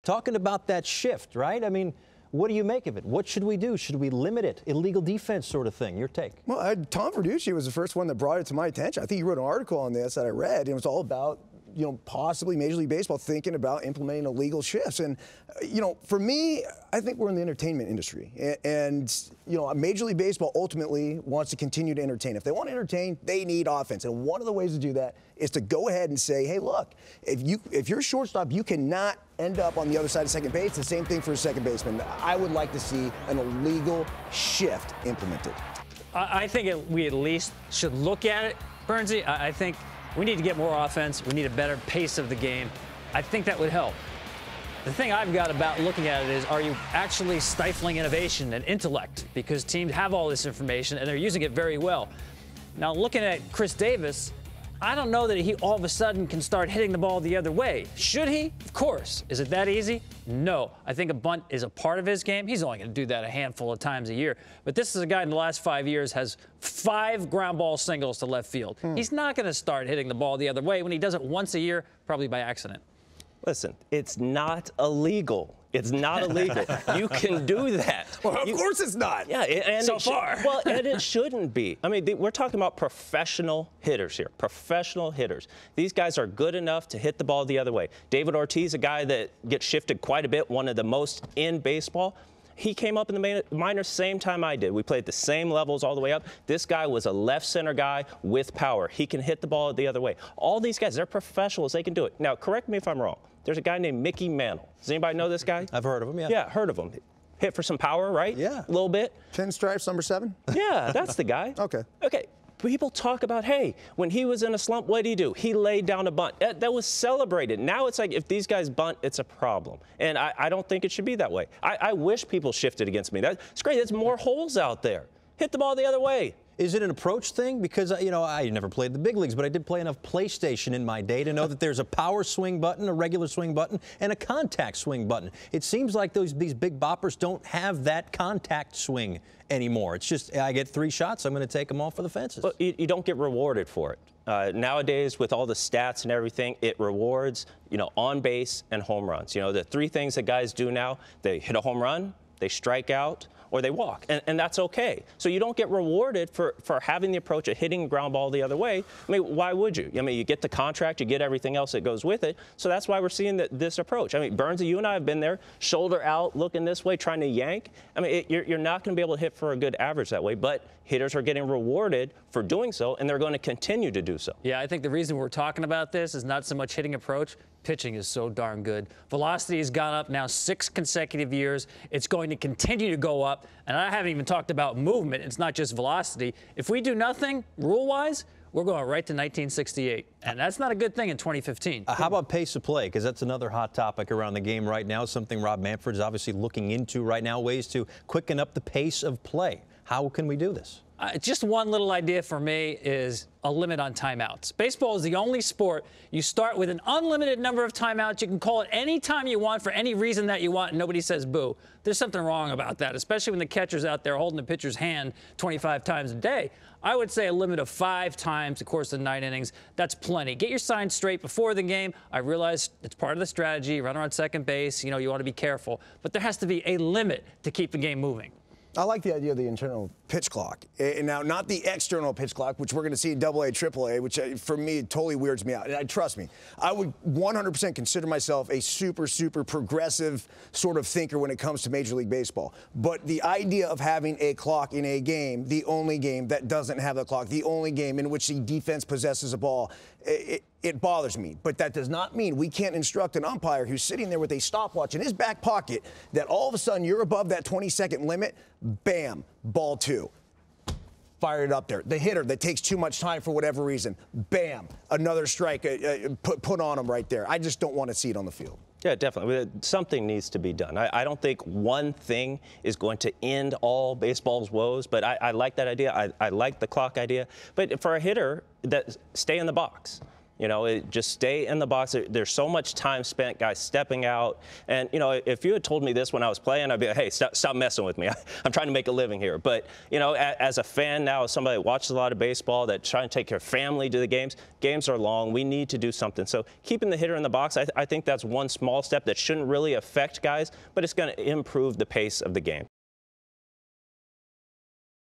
talking about that shift, right? I mean, what do you make of it? What should we do? Should we limit it? Illegal defense sort of thing. Your take? Well, Tom Verducci was the first one that brought it to my attention. I think he wrote an article on this that I read, and it was all about, possibly Major League Baseball thinking about implementing illegal shifts. And, for me, I think we're in the entertainment industry. And Major League Baseball ultimately wants to continue to entertain. If they want to entertain, they need offense. And one of the ways to do that is to go ahead and say, hey, look, if you're shortstop, you cannot end up on the other side of second base. The same thing for a second baseman. I would like to see an illegal shift implemented. I think we at least should look at it, Byrnesy. I think we need to get more offense. We need a better pace of the game. I think that would help. The thing I've got about looking at it is, are you actually stifling innovation and intellect? Because teams have all this information, and they're using it very well. Now, looking at Chris Davis, I don't know that he all of a sudden can start hitting the ball the other way. Should he? Of course. Is it that easy? No. I think a bunt is a part of his game. He's only going to do that a handful of times a year. But this is a guy in the last 5 years has 5 ground ball singles to left field. He's not going to start hitting the ball the other way. When he does it once a year, probably by accident. Listen, it's not illegal. It's not illegal. You can do that. Well, of course it's not. Yeah, and so far. Well, and it shouldn't be. I mean, we're talking about professional hitters here. Professional hitters. These guys are good enough to hit the ball the other way. David Ortiz, a guy that gets shifted quite a bit, one of the most in baseball. He came up in the minors same time I did. We played the same levels all the way up. This guy was a left center guy with power. He can hit the ball the other way. All these guys, they're professionals. They can do it. Now, correct me if I'm wrong. There's a guy named Mickey Mantle. Does anybody know this guy? I've heard of him, yeah. Yeah, heard of him. Hit for some power, right? Yeah. A little bit. Pinstripes, number 7? Yeah, that's the guy. Okay. Okay. People talk about, hey, when he was in a slump, what did he do? He laid down a bunt. That was celebrated. Now it's like if these guys bunt, it's a problem. And I don't think it should be that way. I wish people shifted against me. That's great. There's more holes out there. Hit the ball the other way. Is it an approach thing? Because, I never played the big leagues, but I did play enough PlayStation in my day to know that there's a power swing button, a regular swing button, and a contact swing button. It seems like these big boppers don't have that contact swing anymore. It's just, I get 3 shots, I'm going to take them all for the fences. Well, you don't get rewarded for it. Nowadays, with all the stats and everything, it rewards, on base and home runs. The 3 things that guys do now, they hit a home run, they strike out, or they walk, and that's okay. So you don't get rewarded for having the approach of hitting a ground ball the other way. I mean, why would you? I mean, you get the contract, you get everything else that goes with it, so that's why we're seeing this approach. I mean, Byrnesy, you and I have been there, shoulder out, looking this way, trying to yank. I mean, you're not going to be able to hit for a good average that way, but hitters are getting rewarded for doing so, and they're going to continue to do so. Yeah, I think the reason we're talking about this is not so much hitting approach. Pitching is so darn good. Velocity has gone up now 6 consecutive years. It's going to continue to go up. And I haven't even talked about movement. It's not just velocity. If we do nothing, rule-wise, we're going right to 1968. And that's not a good thing in 2015. How about pace of play? Because that's another hot topic around the game right now, something Rob Manfred is obviously looking into right now, ways to quicken up the pace of play. How can we do this? Just one little idea for me is a limit on timeouts. Baseball is the only sport you start with an unlimited number of timeouts. You can call it any time you want for any reason that you want, and nobody says boo. There's something wrong about that, especially when the catcher's out there holding the pitcher's hand 25 times a day. I would say a limit of 5 times the course of 9 innings. That's plenty. Get your signs straight before the game. I realize it's part of the strategy. Run around second base. You want to be careful. But there has to be a limit to keep the game moving. I like the idea of the internal pitch clock. And now, not the external pitch clock, which we're going to see in AA, AAA, which for me totally weirds me out. And trust me, I would 100% consider myself a super, super progressive sort of thinker when it comes to Major League Baseball. But the idea of having a clock in a game, the only game that doesn't have a clock, the only game in which the defense possesses a ball, it bothers me. But that does not mean we can't instruct an umpire who's sitting there with a stopwatch in his back pocket that all of a sudden you're above that 20-second limit, bam, ball 2. Fire it up there. The hitter that takes too much time for whatever reason, bam, another strike put on him right there. I just don't want to see it on the field. Yeah, definitely. Something needs to be done. I don't think one thing is going to end all baseball's woes, but I like that idea. I like the clock idea. But for a hitter, stay in the box. You know, just stay in the box. There's so much time spent, guys stepping out. And, you know, if you had told me this when I was playing, I'd be like, hey, stop messing with me. I'm trying to make a living here. But, you know, as a fan now, as somebody that watches a lot of baseball, that trying to take your family to the games are long. We need to do something. So keeping the hitter in the box, I think that's one small step that shouldn't really affect guys, but it's going to improve the pace of the game.